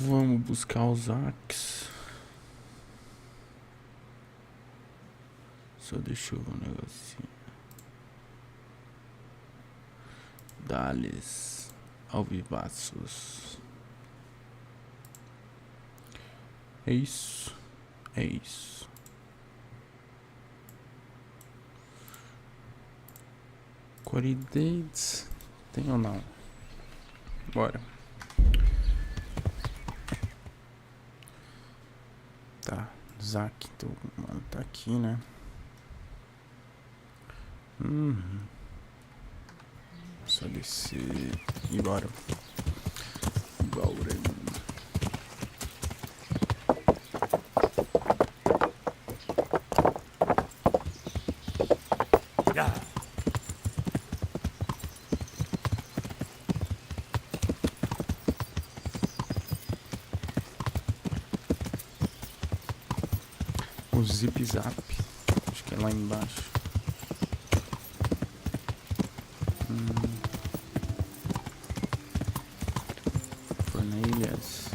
Vamos buscar os aques. Só deixa eu ver um negocinho. Dales alvivaços. É isso. É isso. Coridates. Tem ou não? Bora. Tá. Zac, então, mano, tá aqui, né? Só descer e bora. Bora. O zip zap. Acho que é lá embaixo. Fornilhas.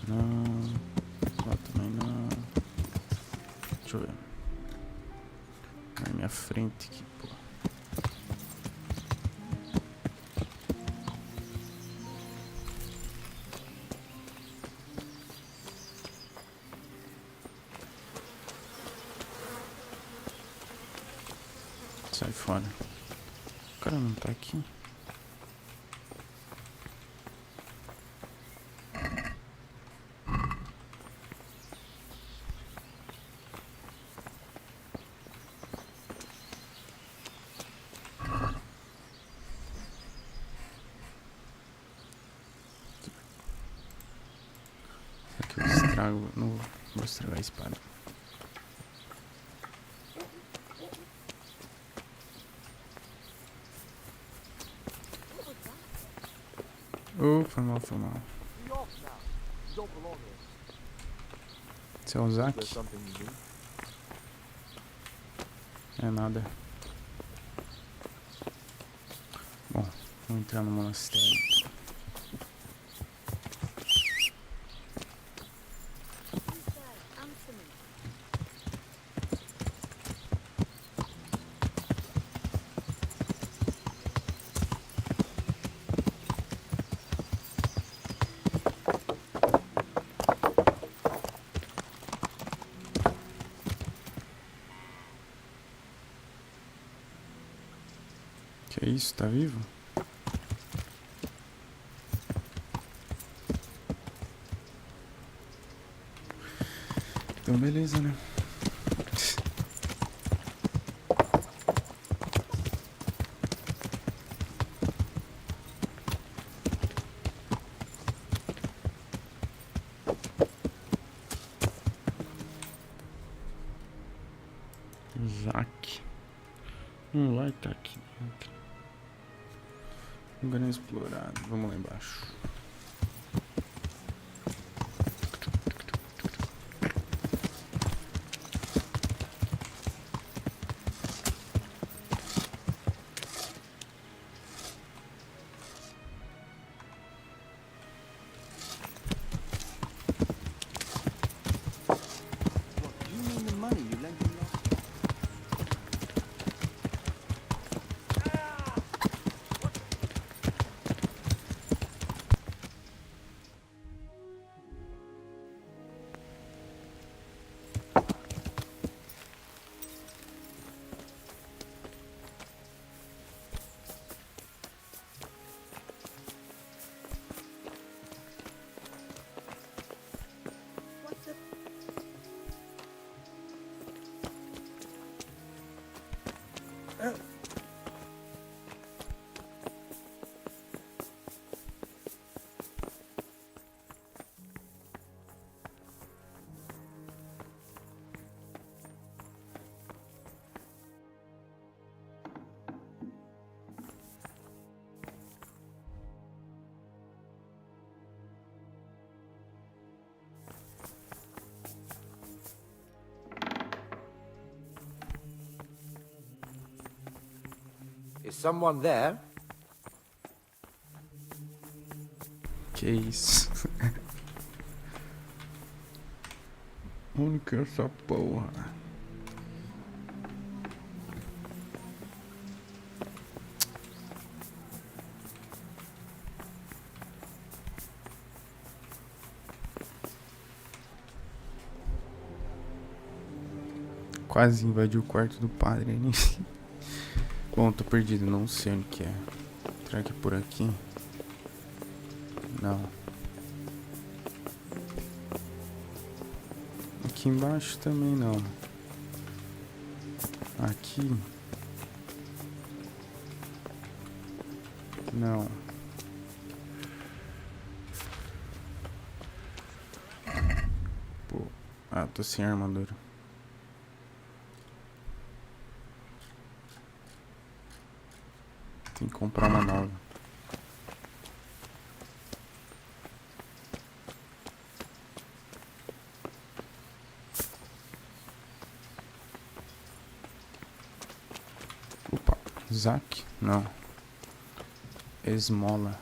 Não. Lá também não. Deixa eu ver. Na minha frente aqui, pô. Sai fora. O cara não tá aqui. Será que eu estrago? Não vou estragar a espada. Oh, foi mal, foi mal. Esse é o Zac? É nada. Bom, vou entrar no monastério. Que é isso? Tá vivo? Então beleza, né? Zac. Vai tá aqui dentro. Lugar inexplorado. Vamos lá embaixo. Is someone there? Que Que isso? Onde que é essa porra? Quase invadiu o quarto do padre ali. Bom, tô perdido, não sei onde que é. Será que é por aqui? Não. Aqui embaixo também não. Aqui? Não. Pô. Ah, tô sem armadura. Tem que comprar uma nova. Opa. Zac? Não. Esmola.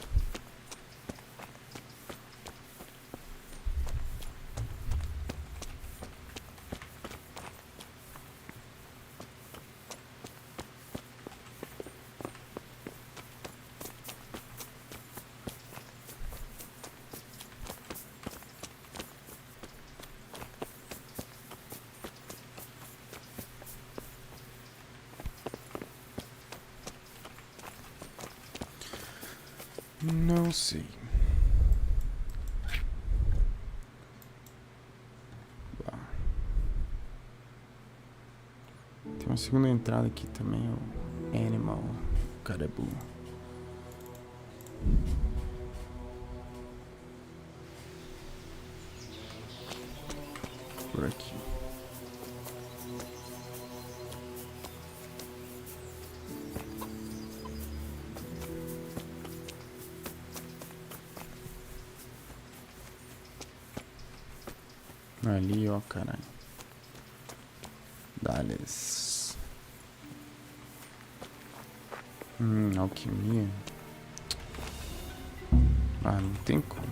Não sei. Tem uma segunda entrada aqui também, o Animal Caribou. Por aqui. Ali, ó, caralho. Dales. Alquimia. Ah, não tem como.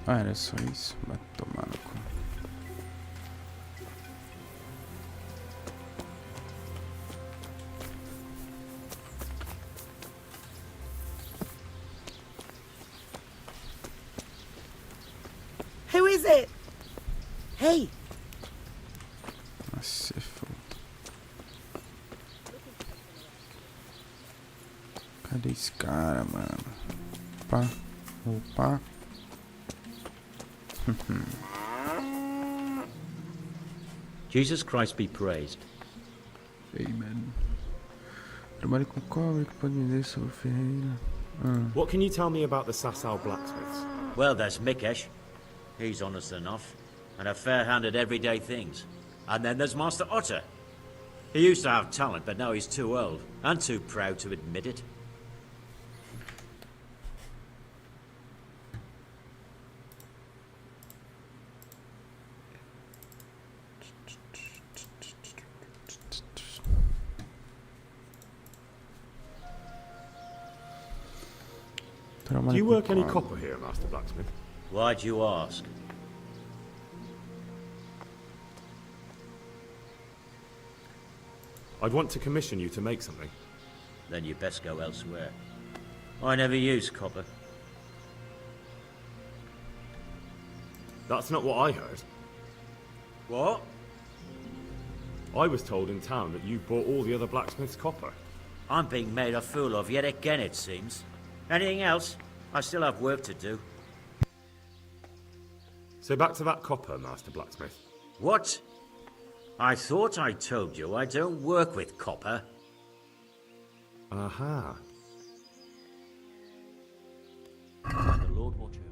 Ah, era só isso. Vai tomar no cu. Who is it? Hey! Nossa, é foda. Cadê esse cara, mano? Opa. Opa. Jesus Christ be praised. Amen. Trabalho com cobre que pode me dizer sobre o ferreiro. What can you tell me about the Sasau blacksmiths? Well, there's Mikesh. He's honest enough, and a fair-hand at everyday things. And then there's Master Otter. He used to have talent, but now he's too old, and too proud to admit it. Do you work any copper here, Master Blacksmith? Why'd you ask? I'd want to commission you to make something. Then you best go elsewhere. I never use copper. That's not what I heard. What? I was told in town that you bought all the other blacksmiths' copper. I'm being made a fool of yet again, it seems. Anything else? I still have work to do. So back to that copper, Master Blacksmith. What? I thought I told you I don't work with copper. Aha. The Lord watch over.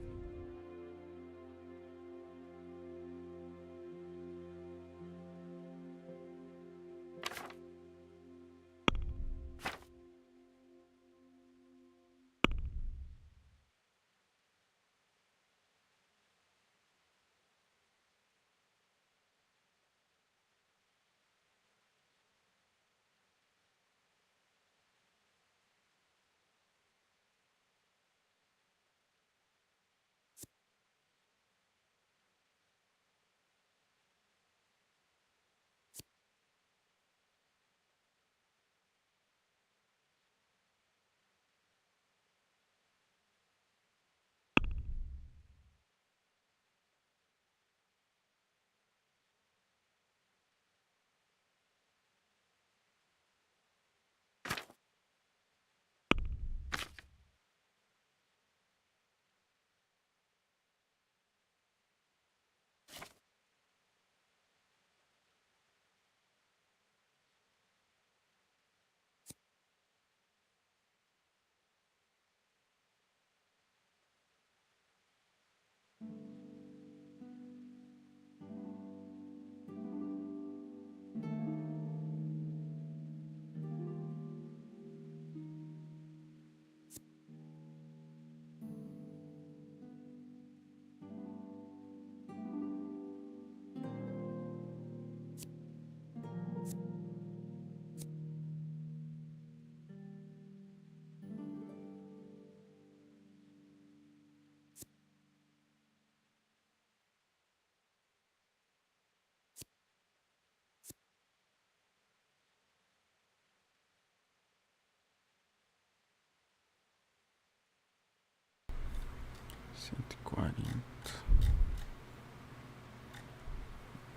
140.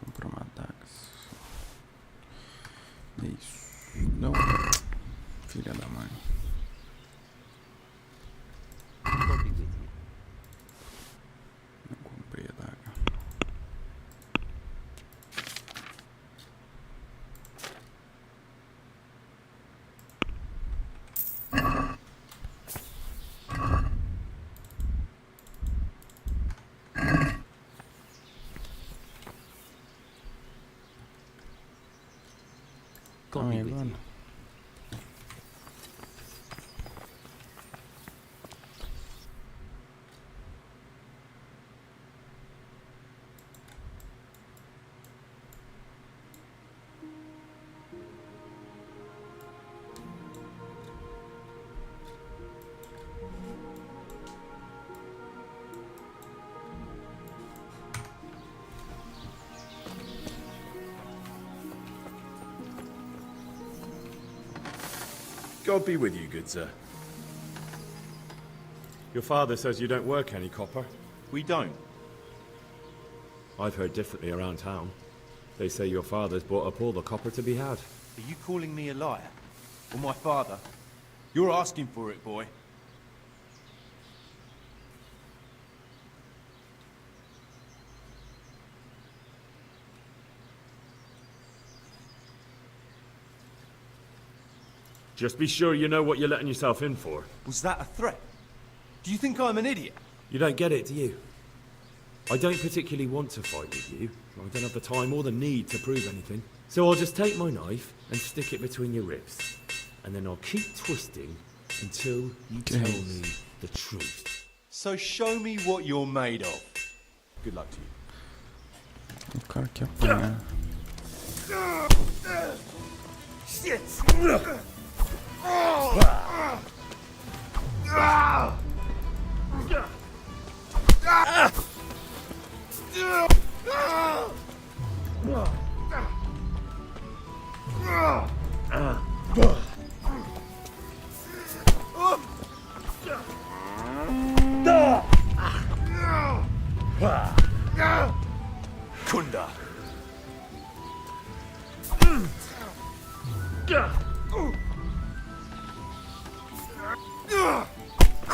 Comprar uma adaga. É isso. Não. Filha da mãe. God be with you. Não comprei a adaga. God be with agora? you. God be with you, good sir. Your father says you don't work any copper. We don't. I've heard differently around town. They say your father's bought up all the copper to be had. Are you calling me a liar? Or my father? You're asking for it, boy. Just be sure you know what you're letting yourself in for. Was that a threat? Do you think I'm an idiot? You don't get it, do you? I don't particularly want to fight with you. I don't have the time or the need to prove anything. So I'll just take my knife and stick it between your ribs. And then I'll keep twisting until you tell me the truth. So show me what you're made of. Good luck to you. O cara que apanha. Shit! Kunda.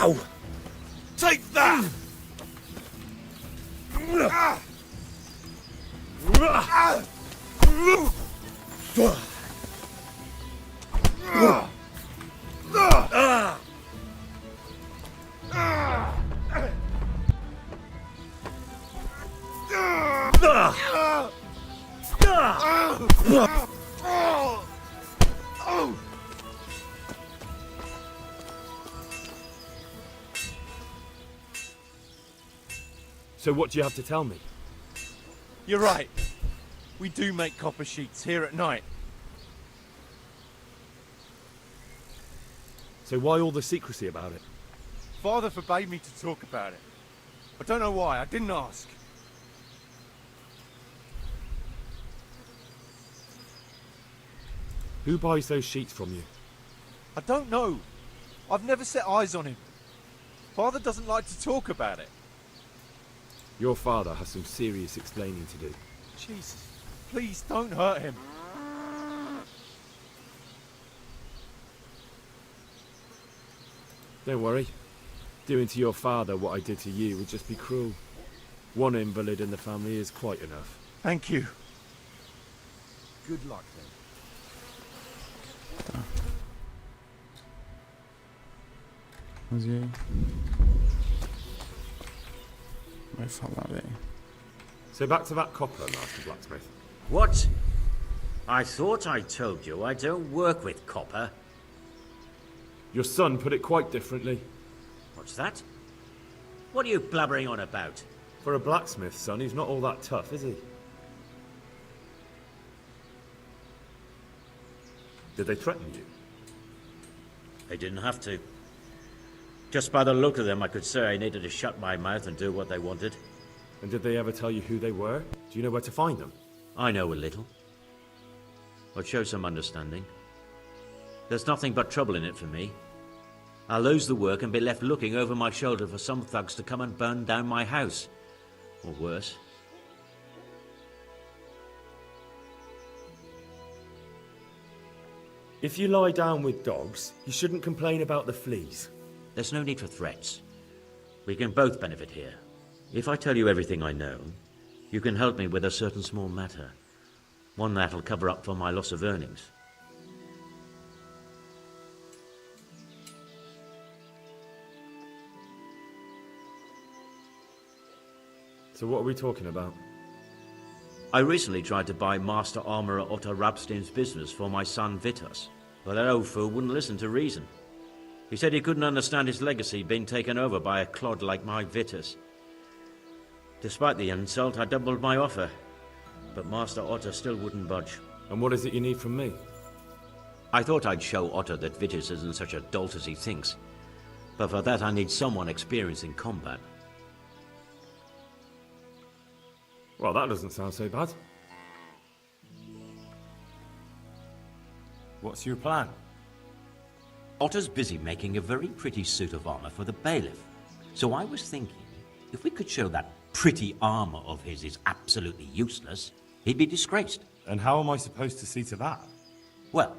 Ow! Take that! So what do you have to tell me? You're right. We do make copper sheets here at night. So why all the secrecy about it? Father forbade me to talk about it. I don't know why. I didn't ask. Who buys those sheets from you? I don't know. I've never set eyes on him. Father doesn't like to talk about it. Your father has some serious explaining to do. Jesus, please don't hurt him. Don't worry. Doing to your father what I did to you would just be cruel. One invalid in the family is quite enough. Thank you. Good luck then. Mas e aí? Vai falar, velho. So back to that copper, Master Blacksmith. What? I thought I told you I don't work with copper. Your son put it quite differently. What's that? What are you blabbering on about? For a blacksmith, son, he's not all that tough, is he? Did they threaten you? They didn't have to. Just by the look of them, I could say I needed to shut my mouth and do what they wanted. And did they ever tell you who they were? Do you know where to find them? I know a little. I'll show some understanding. There's nothing but trouble in it for me. I'll lose the work and be left looking over my shoulder for some thugs to come and burn down my house. Or worse. If you lie down with dogs, you shouldn't complain about the fleas. There's no need for threats. We can both benefit here. If I tell you everything I know, you can help me with a certain small matter. One that'll cover up for my loss of earnings. So what are we talking about? I recently tried to buy Master Armourer Otto Rabstein's business for my son Vitus, but that old fool wouldn't listen to reason. He said he couldn't understand his legacy being taken over by a clod like my Vitus. Despite the insult, I doubled my offer, but Master Otto still wouldn't budge. And what is it you need from me? I thought I'd show Otto that Vitus isn't such a dolt as he thinks, but for that I need someone experienced in combat. Well, that doesn't sound so bad. What's your plan? Otto's busy making a very pretty suit of armor for the bailiff. So I was thinking, if we could show that pretty armor of his is absolutely useless, he'd be disgraced. And how am I supposed to see to that? Well,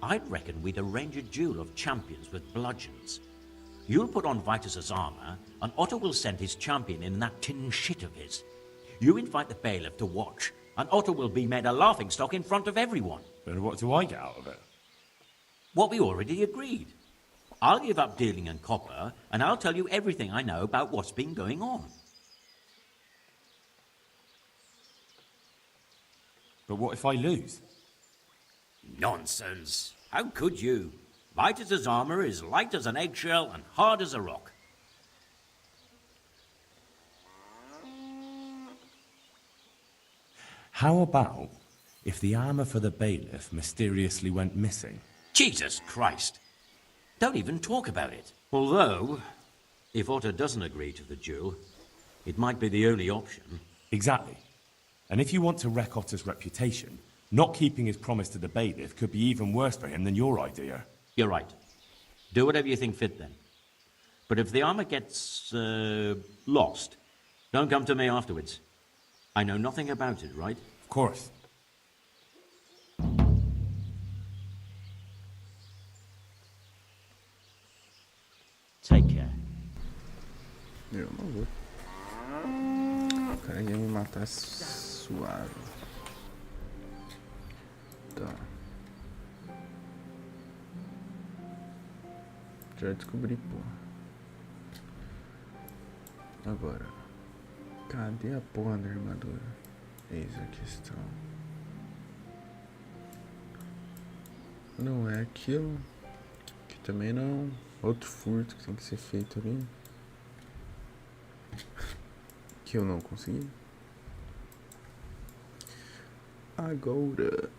I'd reckon we'd arrange a duel of champions with bludgeons. You'll put on Vitus's armor, and Otto will send his champion in that tin shit of his. You invite the bailiff to watch, and Otto will be made a laughingstock in front of everyone. But what do I get out of it? What we already agreed. I'll give up dealing in copper, and I'll tell you everything I know about what's been going on. But what if I lose? Nonsense. How could you? Vitus's armor is light as an eggshell and hard as a rock. How about if the armor for the bailiff mysteriously went missing? Jesus Christ. Don't even talk about it. Although, if Otto doesn't agree to the duel, it might be the only option. Exactly. And if you want to wreck Otter's reputation, not keeping his promise to the bailiff could be even worse for him than your idea. You're right. Do whatever you think fit then. But if the armor gets, lost, don't come to me afterwards. I know nothing about it, right? Of course. Take care. Eu não vou. O cara ia me matar suave. Tá. Já descobri, pô. Agora. Cadê a porra da armadura? Eis a questão. Não é aquilo. Que também não. Outro furto que tem que ser feito ali. Que eu não consegui. Agora.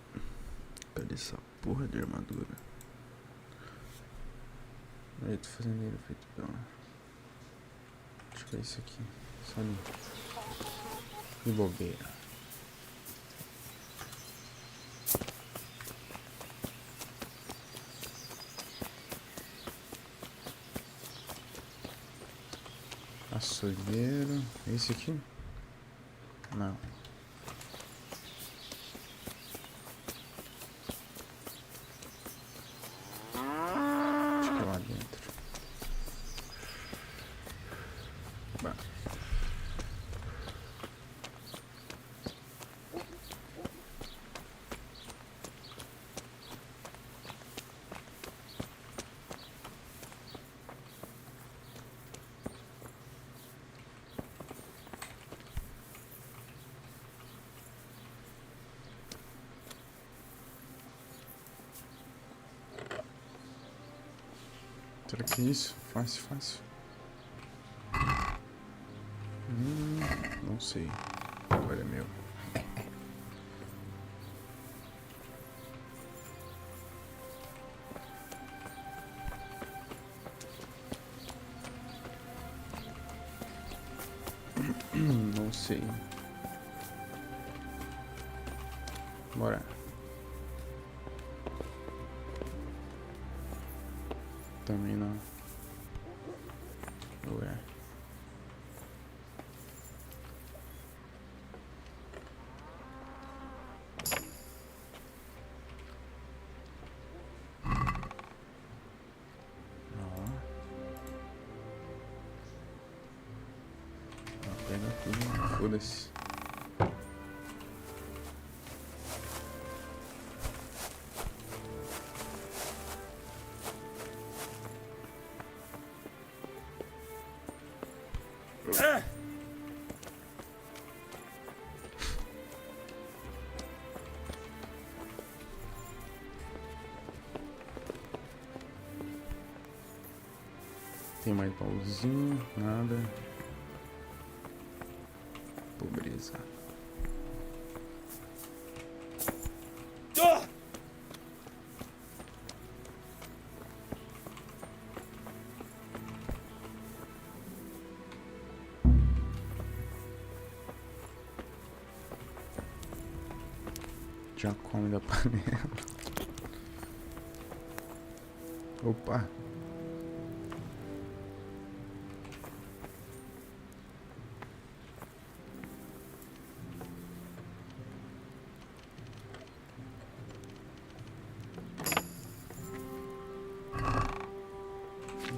Cadê essa porra de armadura? Eu tô fazendo ele feito pela. Acho que é isso aqui. Só ali. De bobeira. Açougueiro. Esse aqui? Não. Acho que é lá dentro. Bah. Será que é isso? Fácil, fácil. Não sei. Agora é meu. Não sei. Bora. também não. Ué. Pega tudo, foda-se. Tem mais pauzinho, nada. Pobreza. Já come da panela. Opa.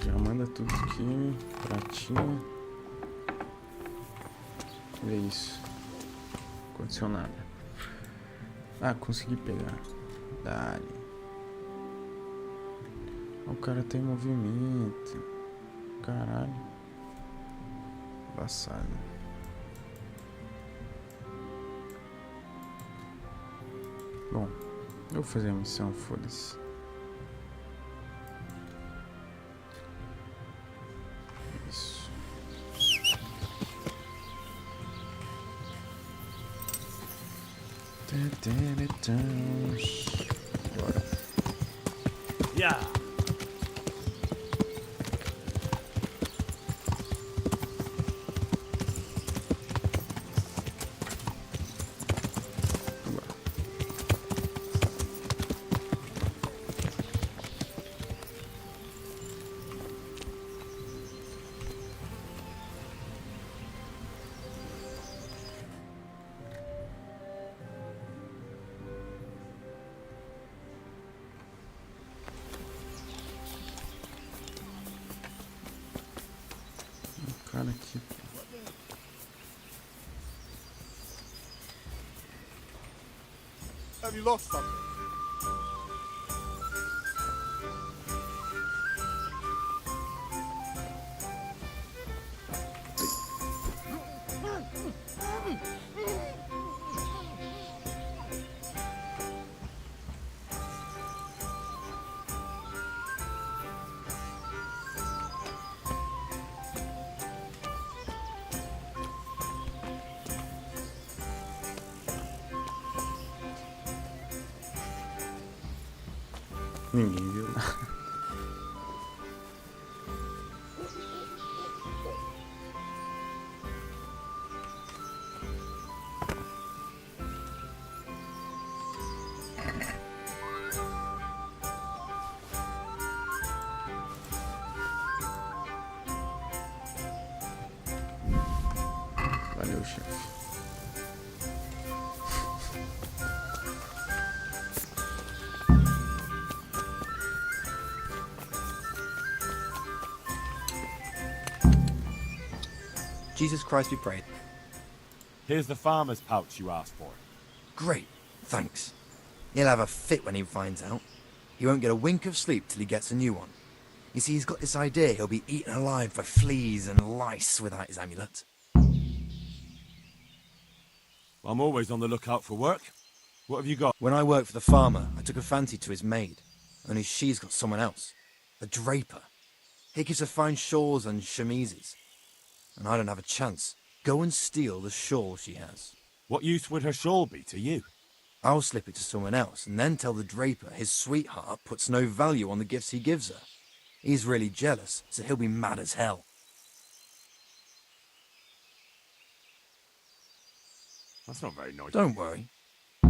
Já manda tudo aqui, pratinho. É isso. Aconteceu nada. Ah, consegui pegar. Dali. O cara tem movimento. Caralho. Embaçado. Bom, eu vou fazer a missão, foda-se. Isso. Bora. Yeah. Bora. Cara aqui. Have you lost something? Ninguém viu nada. Valeu, chefe. Jesus Christ be praised. Here's the farmer's pouch you asked for. Great, thanks. He'll have a fit when he finds out. He won't get a wink of sleep till he gets a new one. You see, he's got this idea he'll be eaten alive by fleas and lice without his amulet. I'm always on the lookout for work. What have you got? When I worked for the farmer, I took a fancy to his maid. Only she's got someone else. A draper. He gives her fine shawls and chemises. And I don't have a chance. Go and steal the shawl she has. What use would her shawl be to you? I'll slip it to someone else and then tell the draper his sweetheart puts no value on the gifts he gives her. He's really jealous, so he'll be mad as hell. That's not very nice. Don't worry.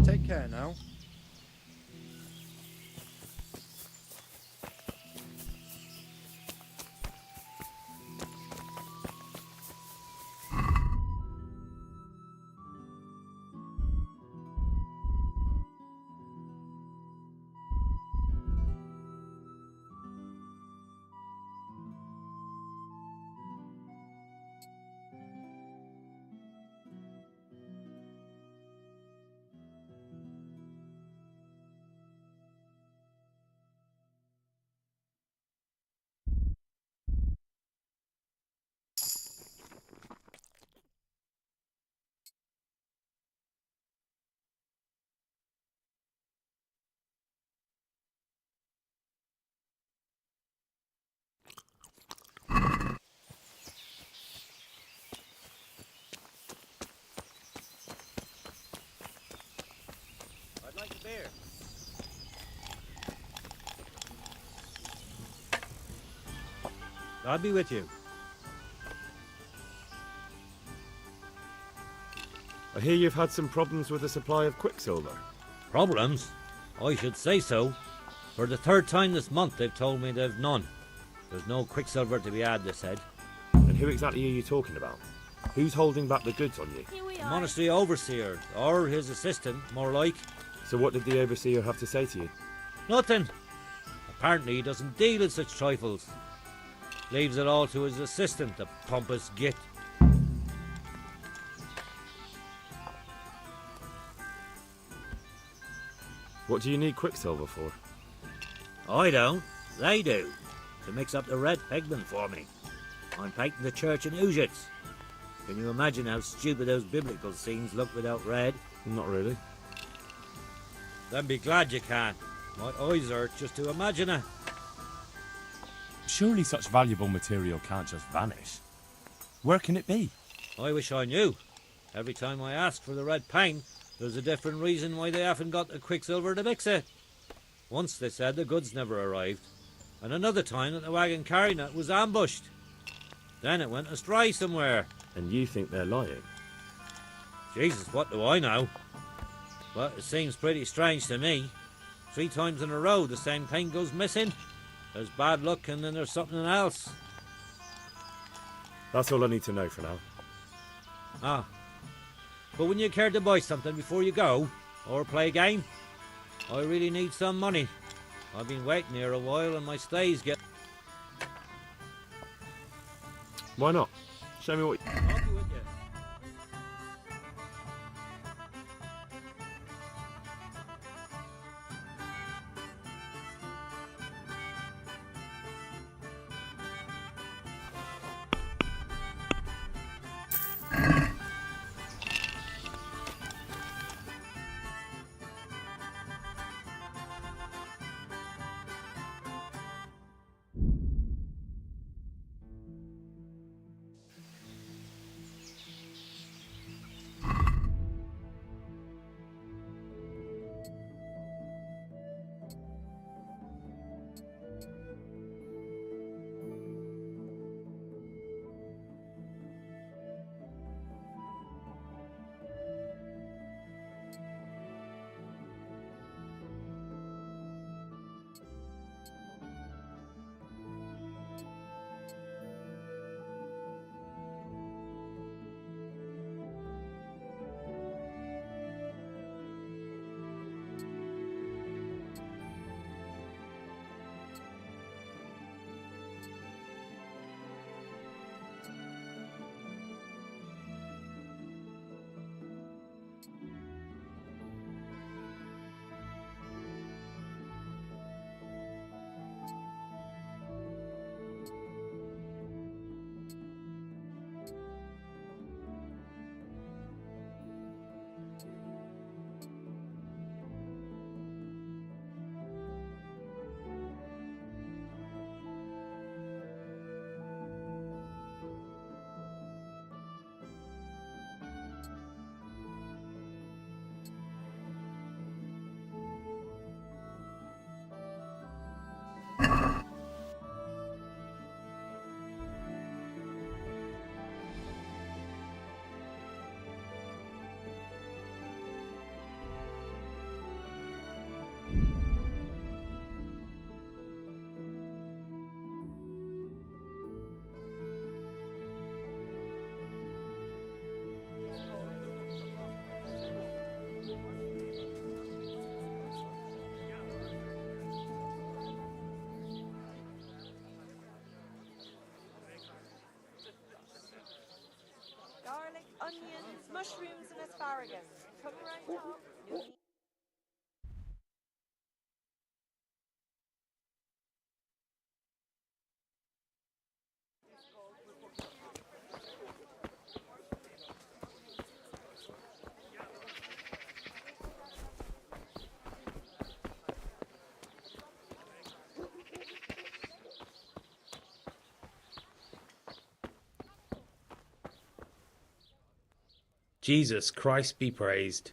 Take care now. I'll be with you. I hear you've had some problems with the supply of quicksilver. Problems? I should say so. For the third time this month they've told me they've none. There's no quicksilver to be had, they said. And who exactly are you talking about? Who's holding back the goods on you? The monastery overseer, or his assistant, more like. So what did the overseer have to say to you? Nothing. Apparently he doesn't deal in such trifles. Leaves it all to his assistant, the pompous git. What do you need quicksilver for? I don't. They do. To mix up the red pigment for me. I'm painting the church in Ujits. Can you imagine how stupid those biblical scenes look without red? Not really. Then be glad you can. My eyes hurt just to imagine it. Surely such valuable material can't just vanish. Where can it be? I wish I knew. Every time I ask for the red paint, there's a different reason why they haven't got the quicksilver to mix it. Once they said the goods never arrived, and another time that the wagon carrying it was ambushed. Then it went astray somewhere. And you think they're lying? Jesus, what do I know? But it seems pretty strange to me. 3 times in a row the same paint goes missing. There's bad luck and then there's something else. That's all I need to know for now. Ah. But wouldn't you care to buy something before you go? Or play a game? I really need some money. I've been waiting here a while and my stay's get... Why not? Show me what... I'll be with you. Garlic, onions, mushrooms and asparagus. Come around top. Jesus Christ be praised.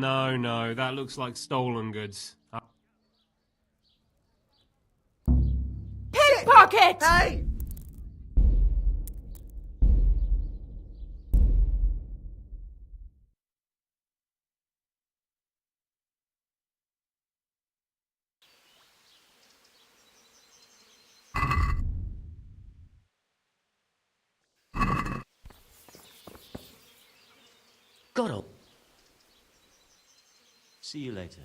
No, that looks like stolen goods. Pickpocket! Hey! Got up. See you later.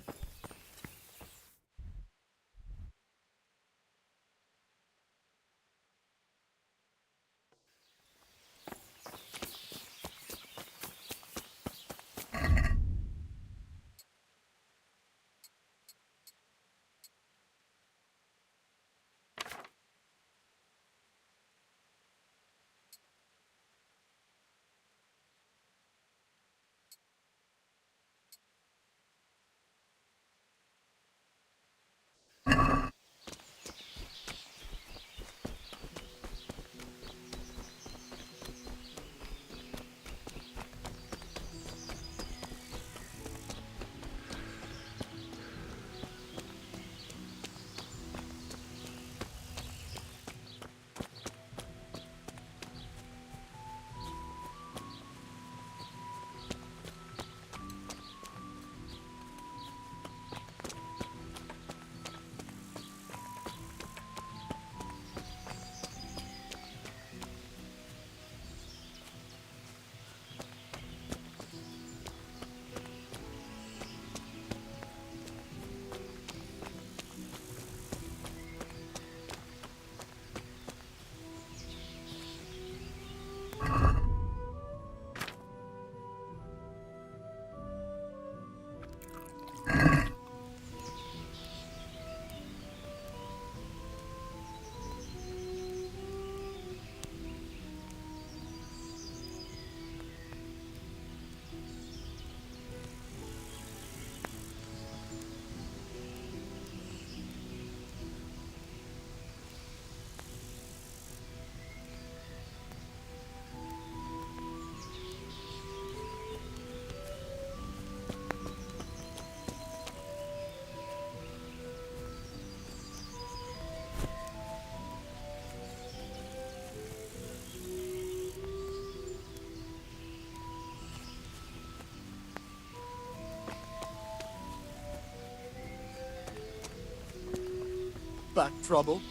Back trouble?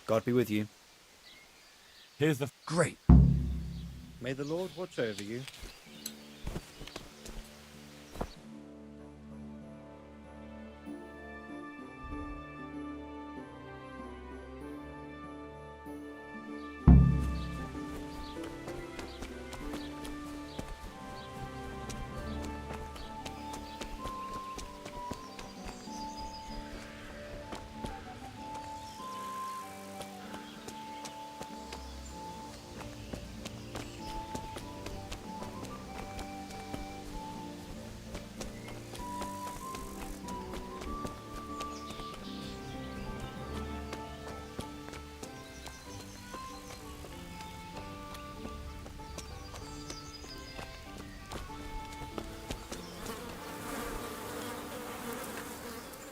God be with you. Here's the... Great. May the Lord watch over you.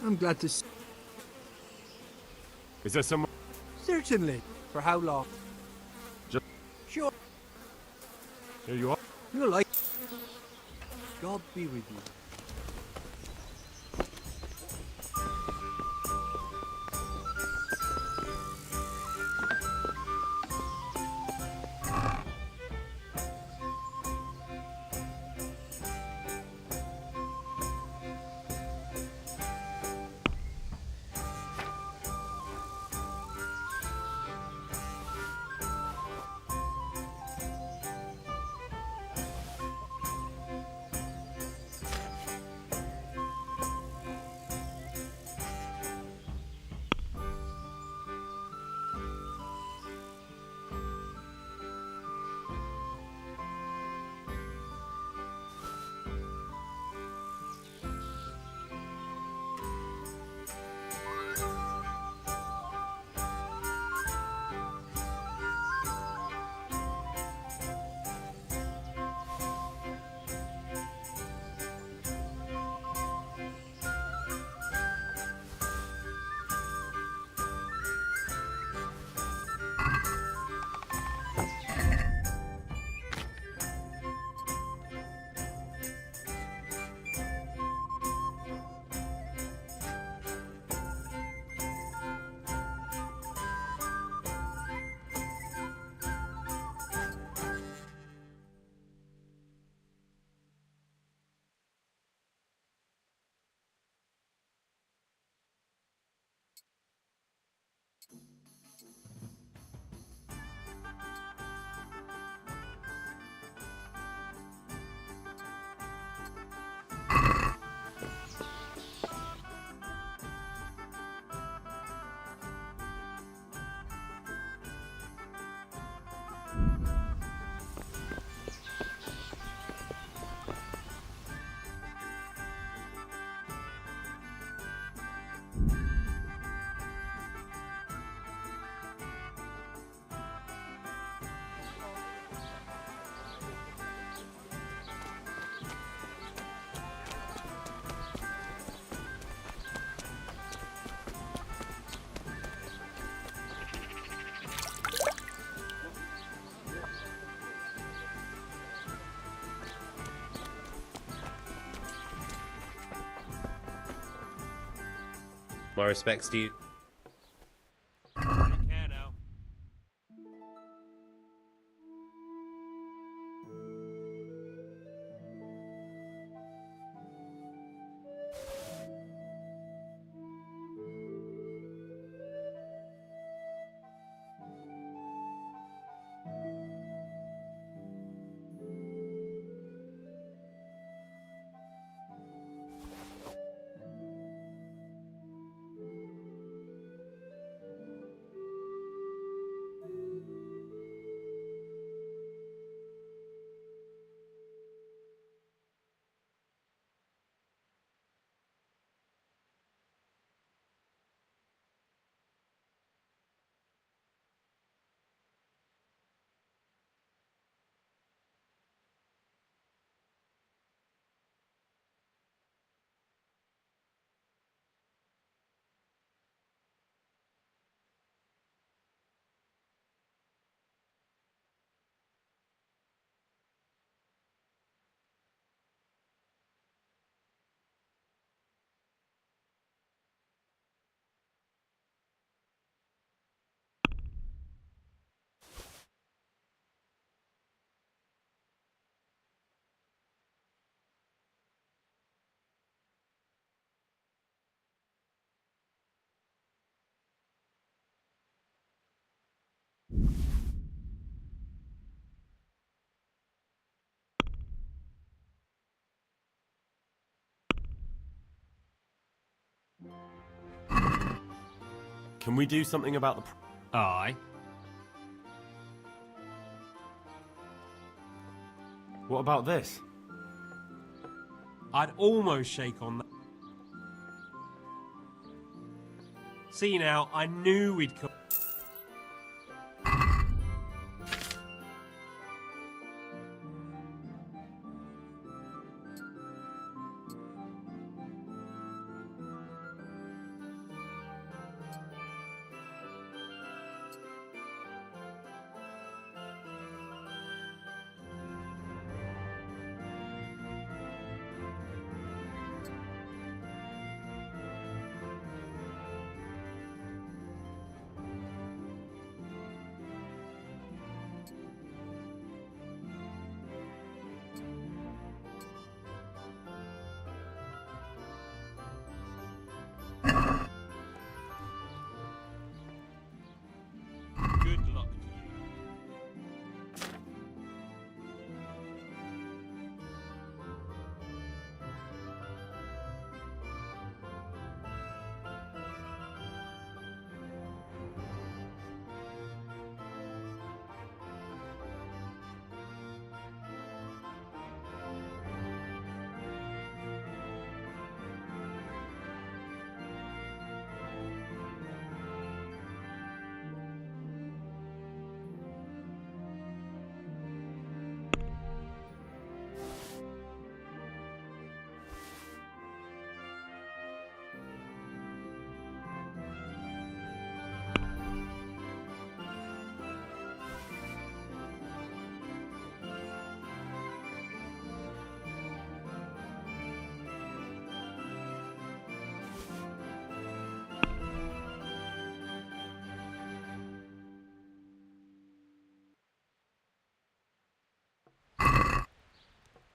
I'm glad to see. Is there someone? Certainly. For how long? Just Sure. here you are. You'll like. God be with you. My respects to you. Take care now. Can we do something about the? Aye. What about this? I'd almost shake on that. See now, I knew we'd come.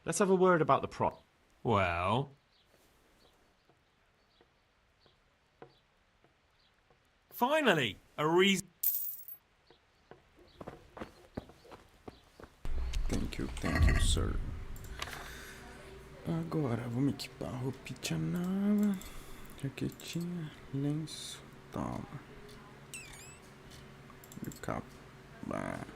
Let's have a word about the price. Well... Finally! A reason... Thank you, sir. Agora, vamos equipar a roupinha nova. Jaquetinha, lenço, toma. E o cabo. Bah.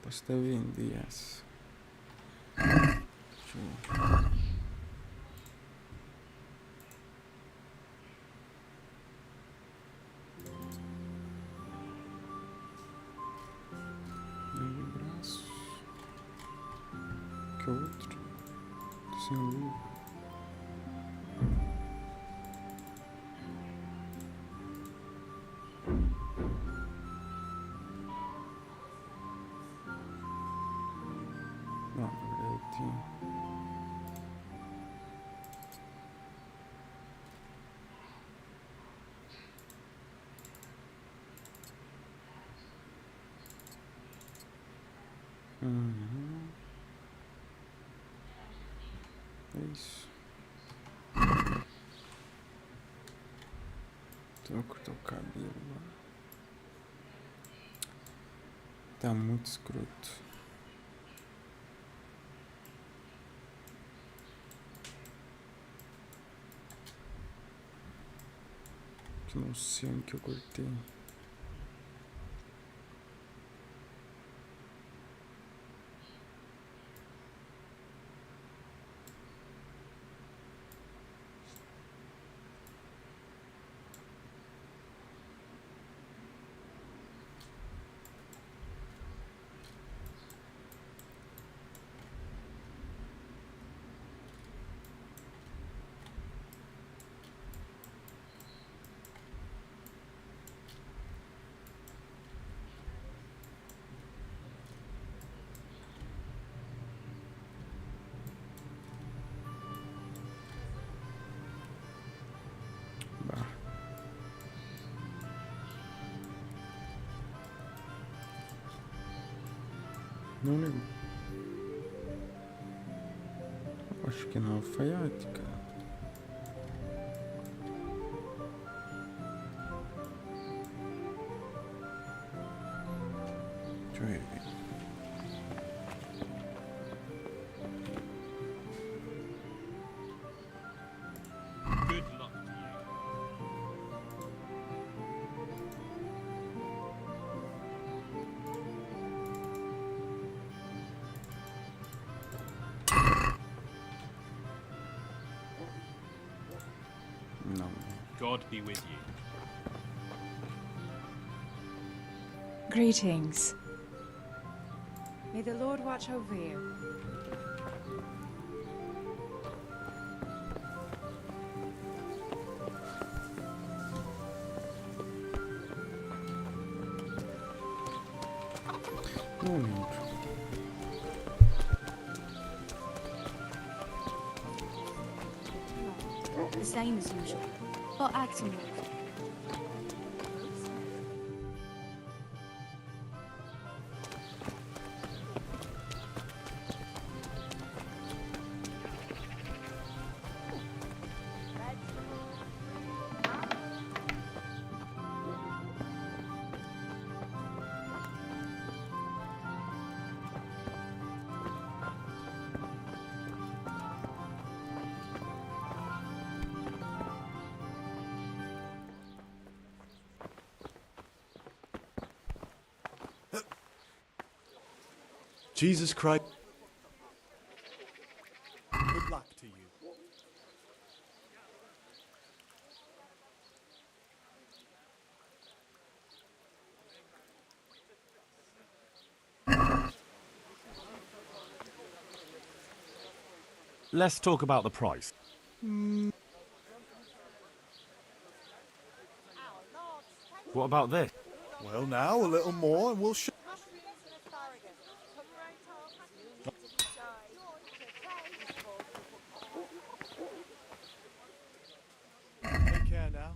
Posso até vender essa. Deixa eu... Meio braço. Que outro? Tô sem luva. Não, agora eu tenho... Uhum. É isso. Então eu cortar o cabelo lá. Tá muito escroto. Que não sei onde que eu cortei. Bah. Não lembro. Acho que não é alfaiate, cara. Deixa eu ver. Good luck to you. Não. God be with you. Greetings. May the Lord watch over you. Não lembro. The same as usual, but acting rude. Jesus Christ. Good luck to you. Let's talk about the price. What about this? Well, now, a little more and we'll show. Mushrooms and asparagus. Come right on. Take care now.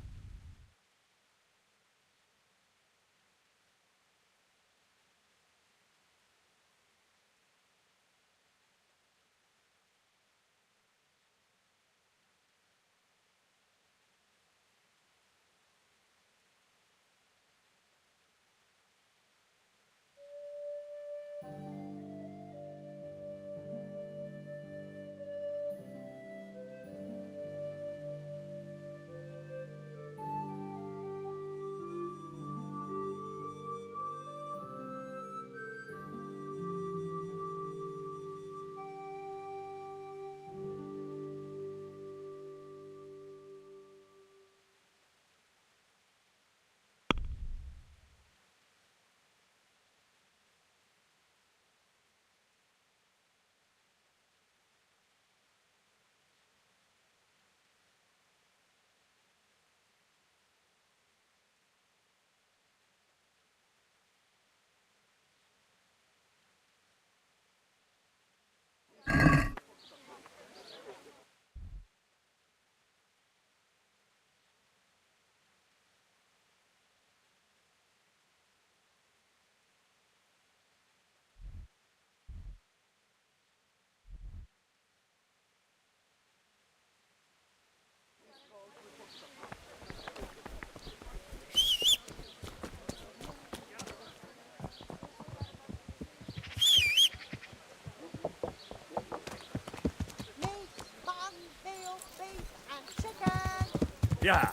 Yeah.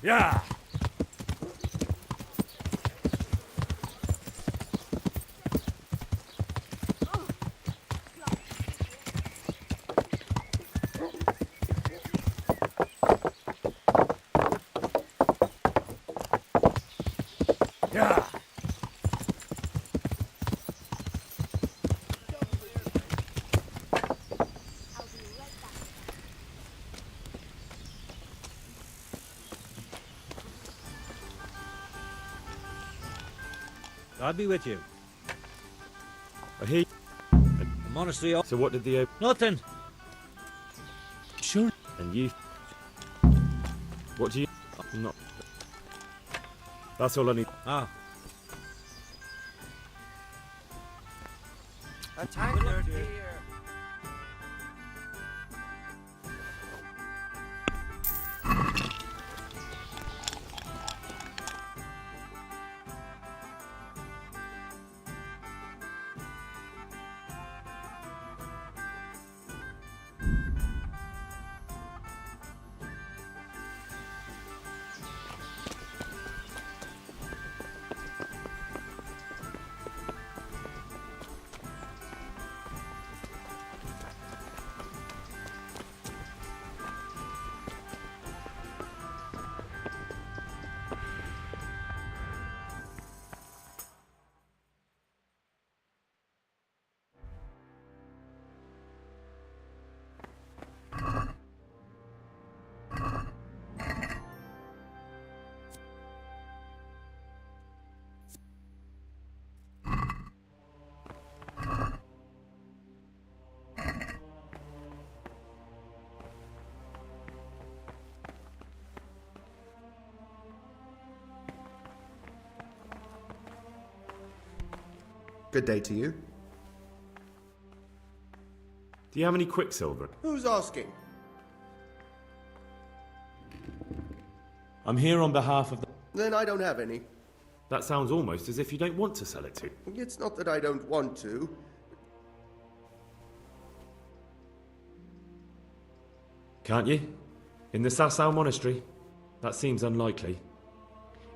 Yeah. Yeah. I'll be with you. I hear. The monastery. So what did the Nothing. Sure. and you? What do you? Not. That's all I need. Ah. A tankard here. Good day to you. Do you have any quicksilver? Who's asking? I'm here on behalf of the. Then I don't have any. That sounds almost as if you don't want to sell it to. It's not that I don't want to. Can't you? In the Sasau monastery? That seems unlikely.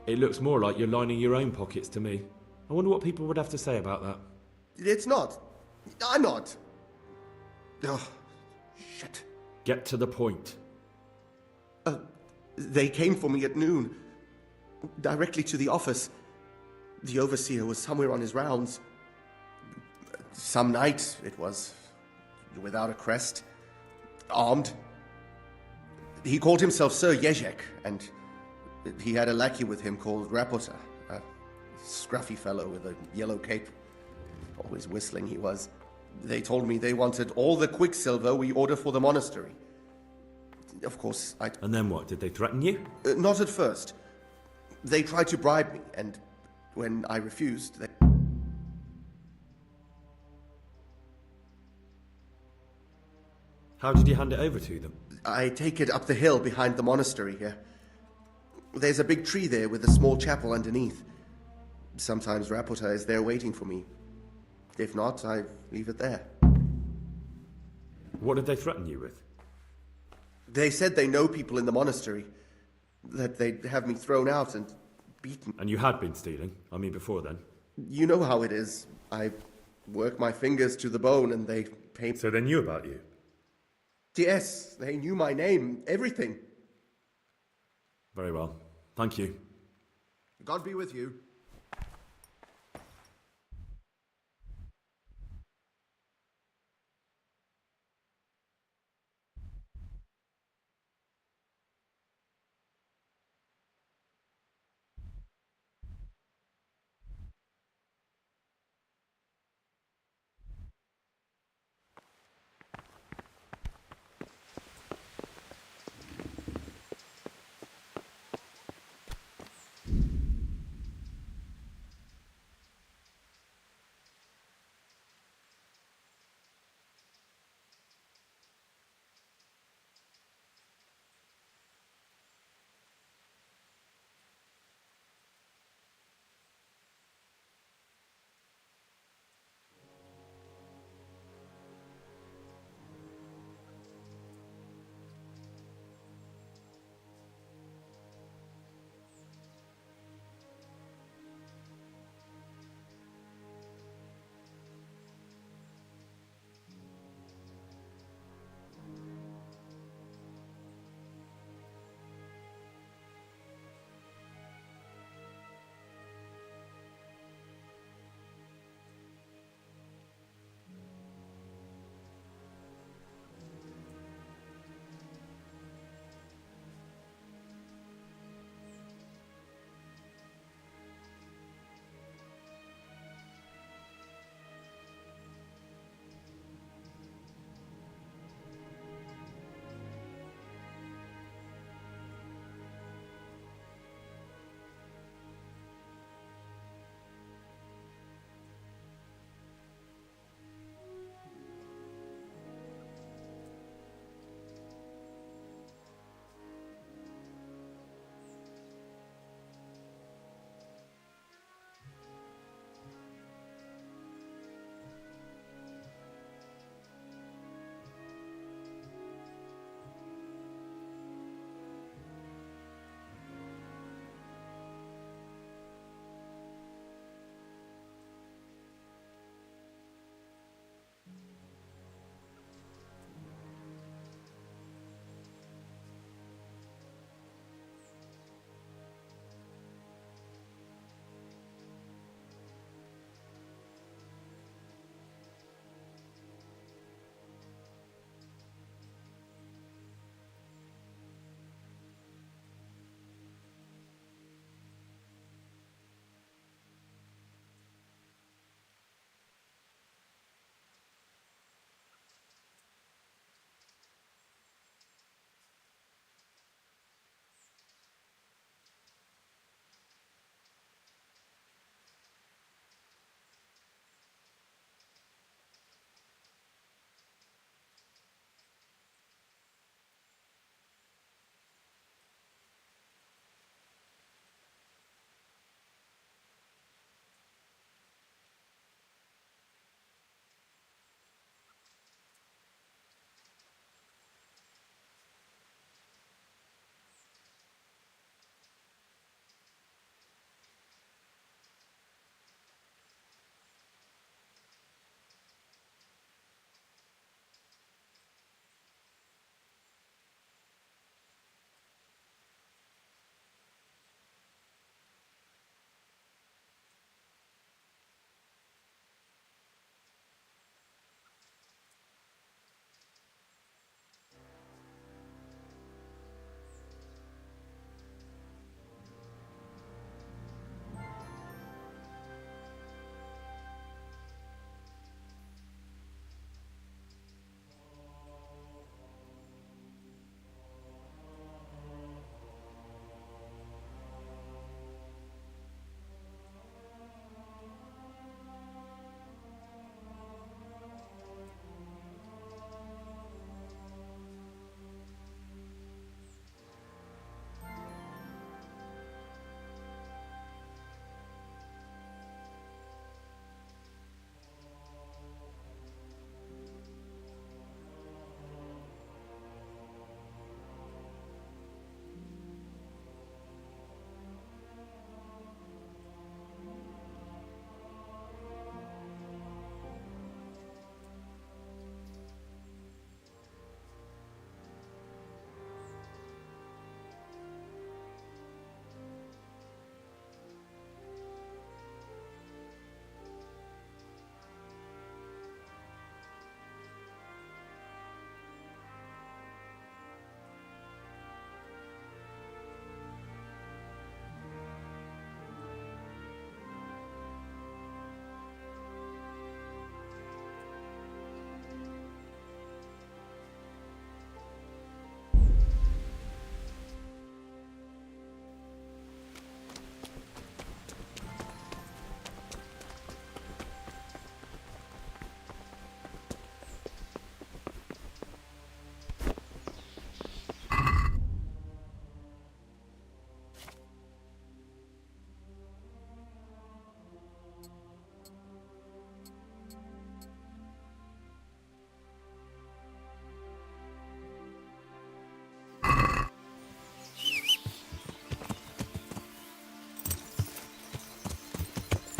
It looks more like you're lining your own pockets to me. I wonder what people would have to say about that. It's not. I'm not. Oh, shit. Get to the point. They came for me at noon. Directly to the office. The overseer was somewhere on his rounds. Some night, it was. Without a crest. Armed. He called himself Sir Jezek, and he had a lackey with him called Rapota, a scruffy fellow with a yellow cape. Always whistling he was. They told me they wanted all the quicksilver we order for the monastery. Of course, I... And then what? Did they threaten you? Not at first. They tried to bribe me, and when I refused, they... How did you hand it over to them? I take it up the hill behind the monastery here. There's a big tree there with a small chapel underneath. Sometimes Rapota is there waiting for me. If not, I leave it there. What did they threaten you with? They said they know people in the monastery. That they'd have me thrown out and beaten. And you had been stealing? I mean, before then? You know how it is. I work my fingers to the bone and they pay... So they knew about you? Yes, they knew my name, everything. Very well. Thank you. God be with you.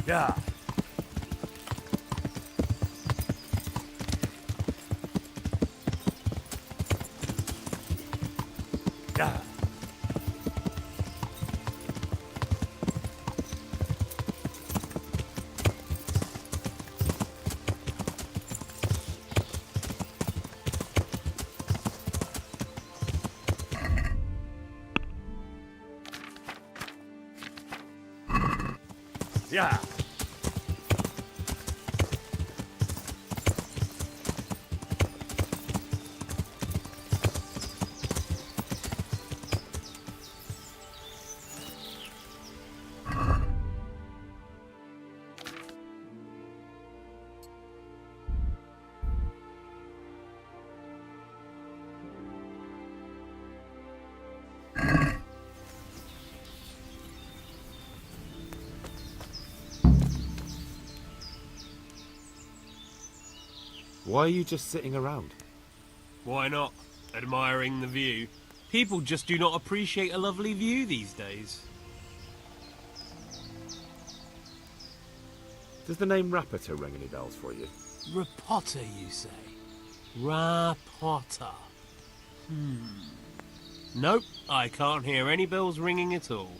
Yeah. Yeah. Yeah. Why are you just sitting around? Why not? Admiring the view. People just do not appreciate a lovely view these days. Does the name Rapita ring any bells for you? Rapota, you say? Rapota. Nope, I can't hear any bells ringing at all.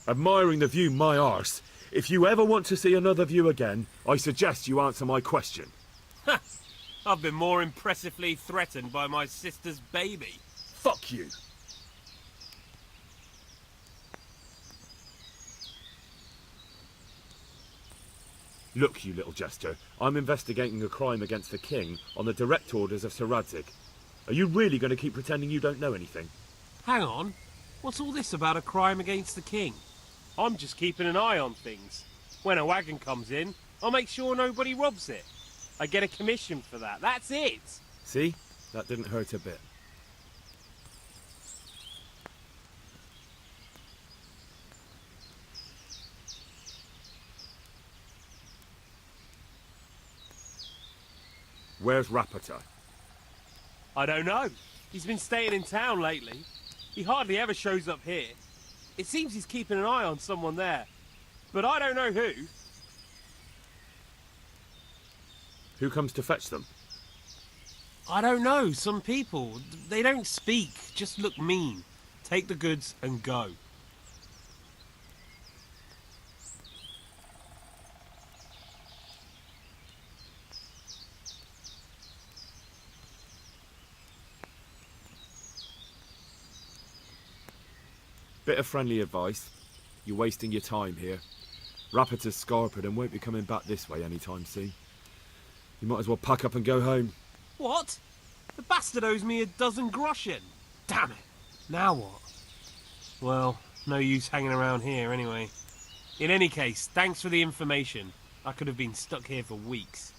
Admiring the view, my arse. If you ever want to see another view again, I suggest you answer my question. Ha! I've been more impressively threatened by my sister's baby. Fuck you! Look, you little jester, I'm investigating a crime against the king on the direct orders of Sir Radzik. Are you really going to keep pretending you don't know anything? Hang on. What's all this about a crime against the king? I'm just keeping an eye on things. When a wagon comes in, I'll make sure nobody robs it. I get a commission for that. That's it. See? That didn't hurt a bit. Where's Rapita? I don't know. He's been staying in town lately. He hardly ever shows up here. It seems he's keeping an eye on someone there. But I don't know who. Who comes to fetch them? I don't know. Some people, they don't speak, just look mean. Take the goods and go. Bit of friendly advice. You're wasting your time here. Rapita's scarpered and won't be coming back this way anytime soon. You might as well pack up and go home. What? The bastard owes me 12 groschen. Damn it. Now what? Well, no use hanging around here anyway. In any case, thanks for the information. I could have been stuck here for weeks.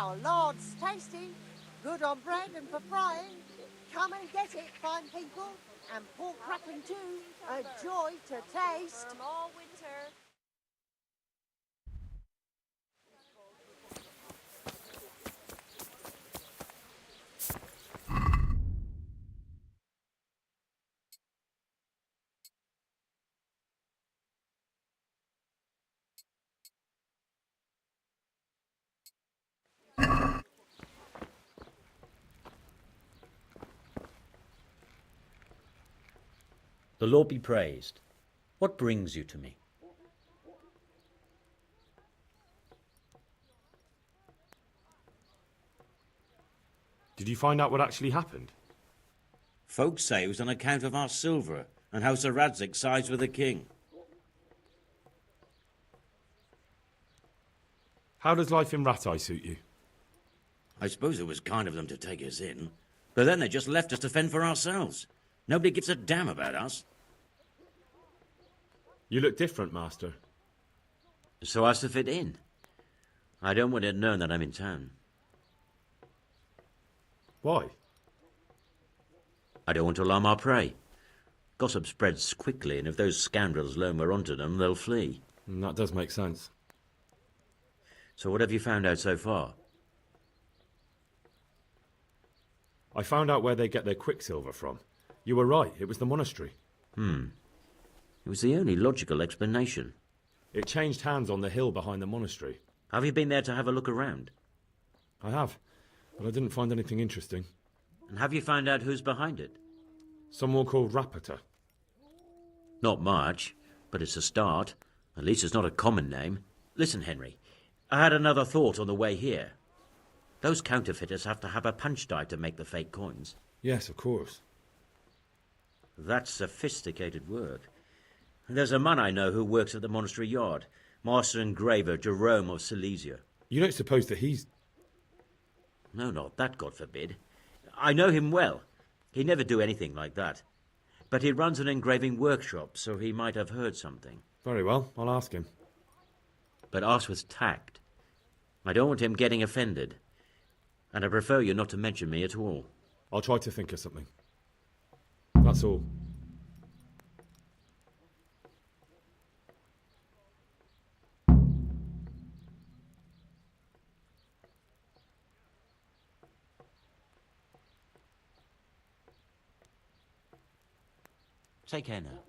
Now, Lord's tasty. Good on bread and for frying. Come and get it, fine people. And pork crackling too. A joy to taste. Firm all winter. The Lord be praised. What brings you to me? Did you find out what actually happened? Folks say it was on account of our silver and how Sir Radzig sides with the king. How does life in Rattay suit you? I suppose it was kind of them to take us in, but then they just left us to fend for ourselves. Nobody gives a damn about us. You look different, Master. So as to fit in. I don't want it known that I'm in town. Why? I don't want to alarm our prey. Gossip spreads quickly, and if those scoundrels learn we're onto them, they'll flee. That does make sense. So what have you found out so far? I found out where they get their quicksilver from. You were right, it was the monastery. It was the only logical explanation. It changed hands on the hill behind the monastery. Have you been there to have a look around? I have, but I didn't find anything interesting. And have you found out who's behind it? Someone called Rapata. Not much, but it's a start. At least it's not a common name. Listen, Henry, I had another thought on the way here. Those counterfeiters have to have a punch die to make the fake coins. Yes, of course. That's sophisticated work. There's a man I know who works at the monastery yard, Master Engraver Jerome of Silesia. You don't suppose that he's... No, not that, God forbid. I know him well. He'd never do anything like that. But he runs an engraving workshop, so he might have heard something. Very well, I'll ask him. But ask with tact. I don't want him getting offended. And I prefer you not to mention me at all. I'll try to think of something. That's all. Take care now.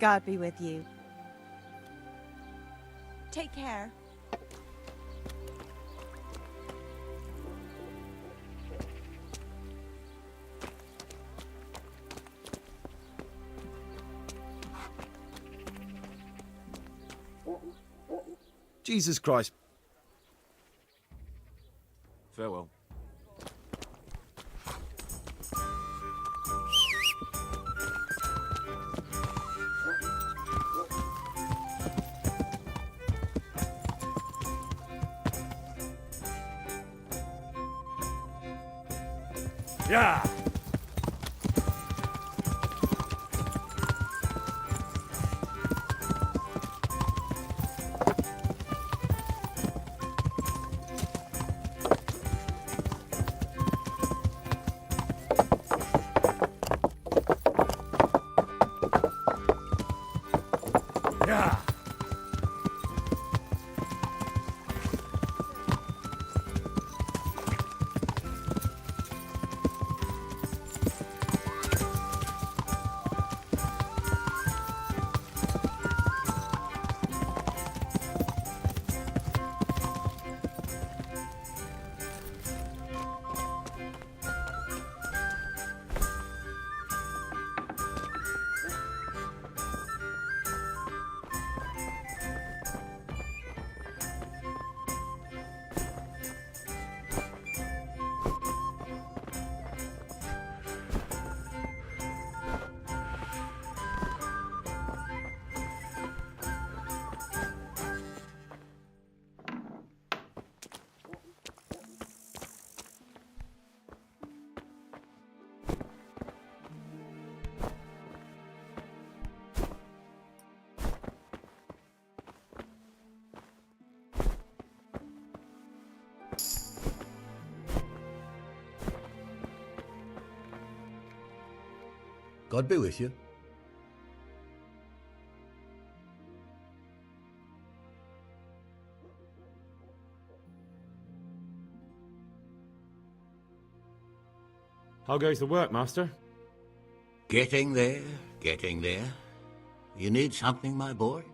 God be with you. Take care. Jesus Christ. Farewell. Yeah! Yeah! God be with you. How goes the work, Master? Getting there, getting there. You need something, my boy?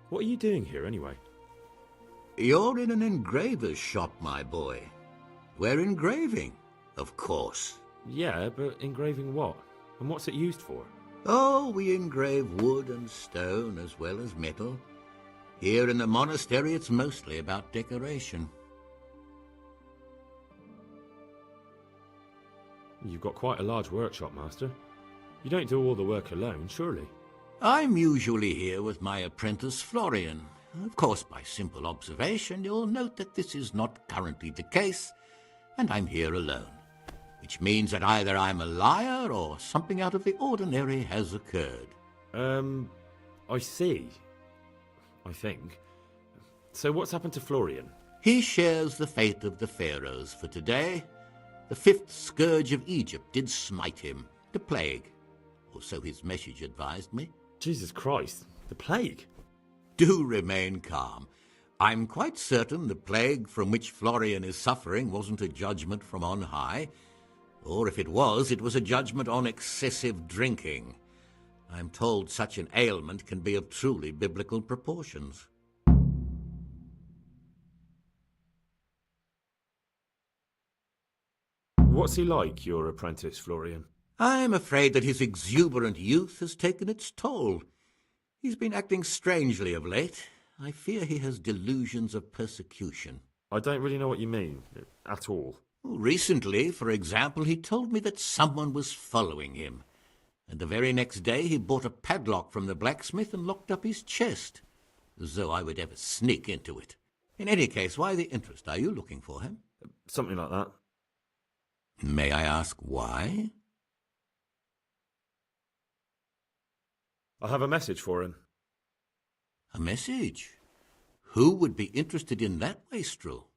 What are you doing here, anyway? You're in an engraver's shop, my boy. We're engraving, of course. Yeah, but engraving what? And what's it used for? Oh, we engrave wood and stone as well as metal. Here in the monastery, it's mostly about decoration. You've got quite a large workshop, Master. You don't do all the work alone, surely? I'm usually here with my apprentice, Florian. Of course, by simple observation, you'll note that this is not currently the case, and I'm here alone, which means that either I'm a liar or something out of the ordinary has occurred. I see. I think. So what's happened to Florian? He shares the fate of the pharaohs for today. The fifth scourge of Egypt did smite him, the plague, or so his message advised me. Jesus Christ, the plague? Do remain calm. I'm quite certain the plague from which Florian is suffering wasn't a judgment from on high, or if it was a judgment on excessive drinking. I'm told such an ailment can be of truly biblical proportions. What's he like, your apprentice, Florian? I'm afraid that his exuberant youth has taken its toll. He's been acting strangely of late. I fear he has delusions of persecution. I don't really know what you mean, at all. Recently, for example, he told me that someone was following him, and the very next day he bought a padlock from the blacksmith and locked up his chest, as though I would ever sneak into it. In any case, why the interest? Are you looking for him? Something like that. May I ask why? I have a message for him. A message? Who would be interested in that wastrel?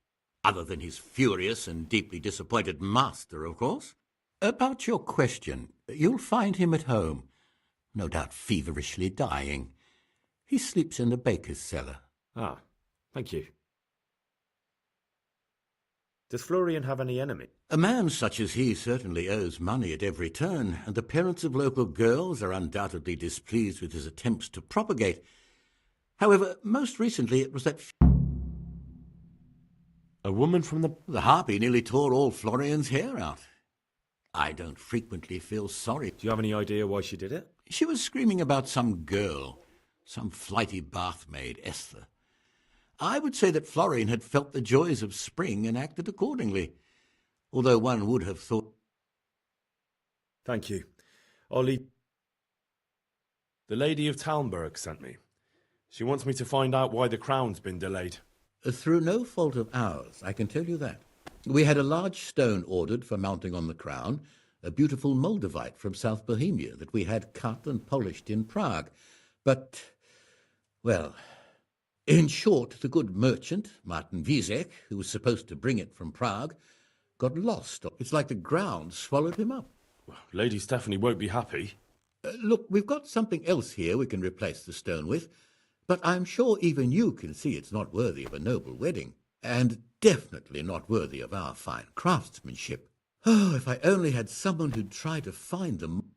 Other than his furious and deeply disappointed master, of course. About your question, you'll find him at home, no doubt feverishly dying. He sleeps in the baker's cellar. Ah, thank you. Does Florian have any enemy? A man such as he certainly owes money at every turn, and the parents of local girls are undoubtedly displeased with his attempts to propagate. However, most recently it was that a woman from the harpy nearly tore all Florian's hair out. I don't frequently feel sorry. Do you have any idea why she did it? She was screaming about some girl, some flighty bathmaid, Esther. I would say that Florine had felt the joys of spring and acted accordingly, although one would have thought... Thank you. I'll leave... The Lady of Talmberg sent me. She wants me to find out why the crown's been delayed. Through no fault of ours, I can tell you that. We had a large stone ordered for mounting on the crown, a beautiful Moldavite from South Bohemia that we had cut and polished in Prague. But, well, in short, the good merchant, Martin Wiesek, who was supposed to bring it from Prague, got lost. It's like the ground swallowed him up. Well, Lady Stephanie won't be happy. Look, we've got something else here we can replace the stone with, but I'm sure even you can see it's not worthy of a noble wedding, and definitely not worthy of our fine craftsmanship. Oh, if I only had someone who'd try to find them.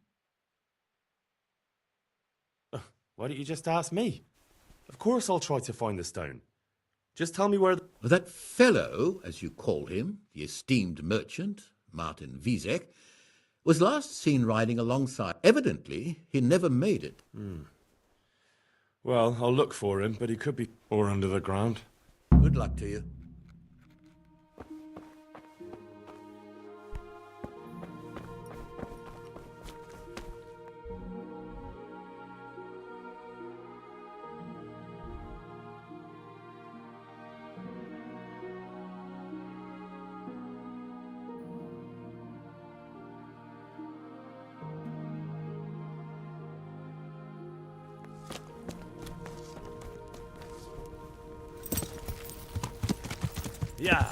Why don't you just ask me? Of course I'll try to find the stone. Just tell me where... That fellow, as you call him, the esteemed merchant, Martin Wiesek, was last seen riding alongside. Evidently, he never made it. Well, I'll look for him, but he could be... or under the ground. Good luck to you. Yeah.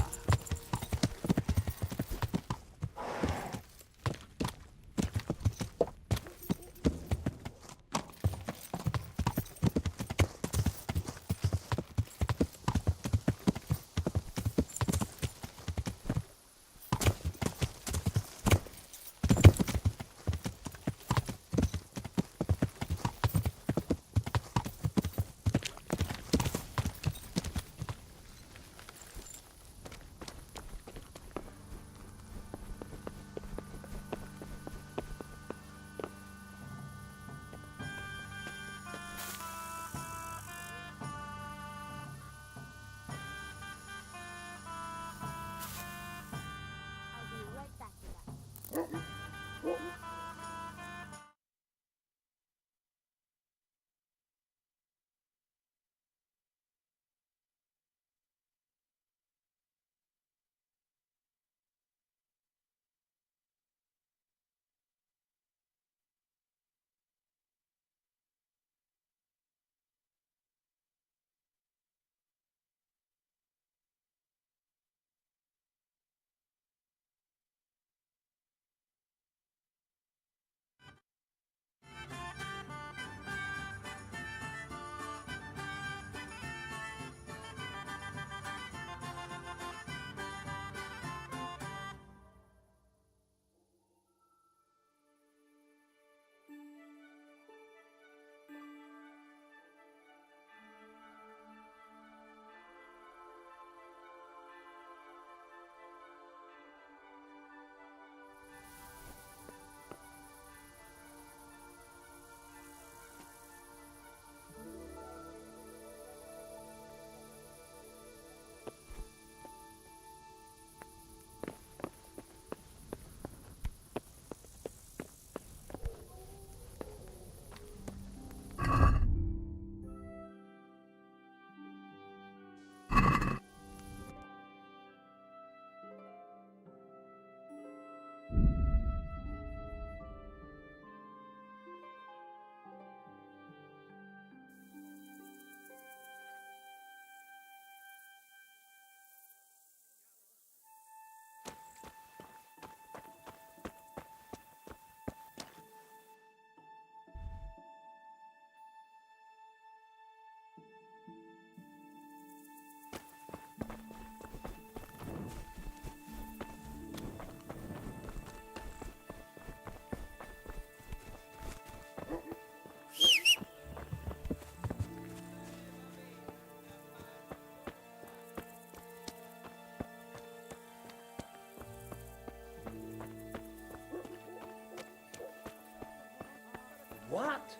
What?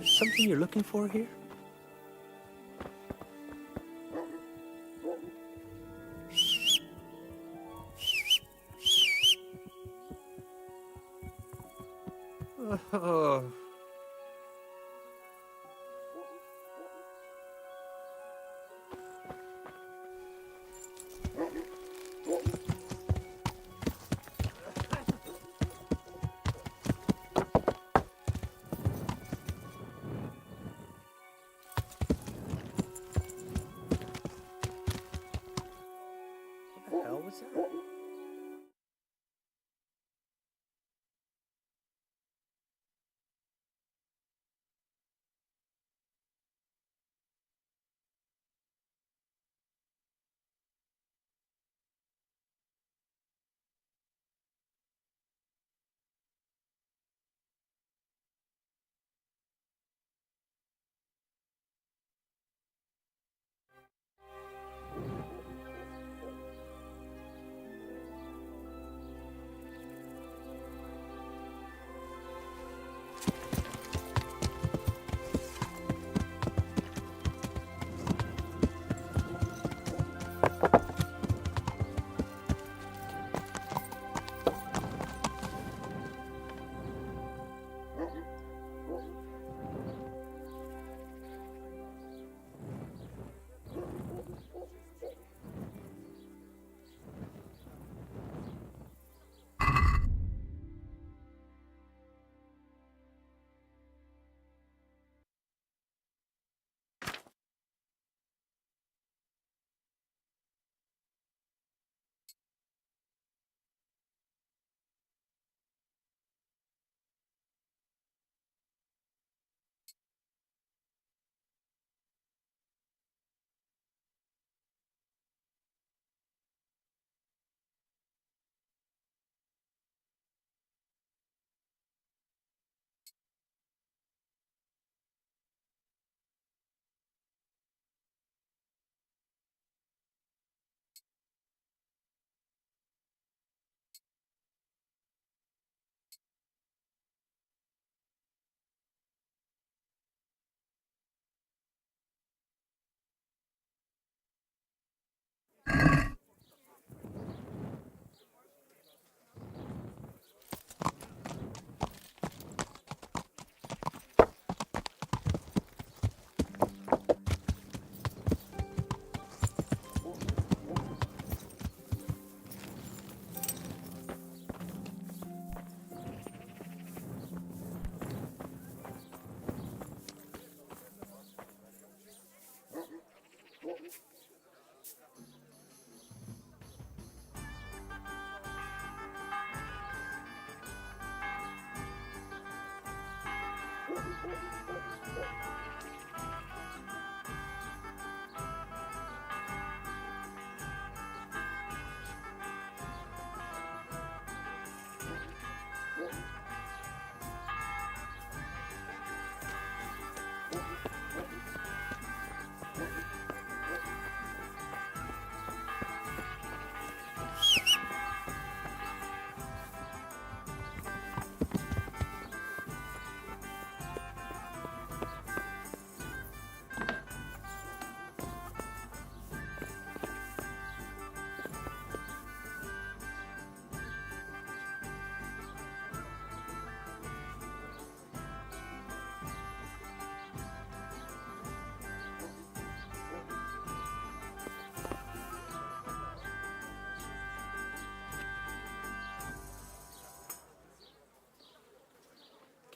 Something you're looking for here? Oh. What the hell was that?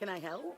Can I help?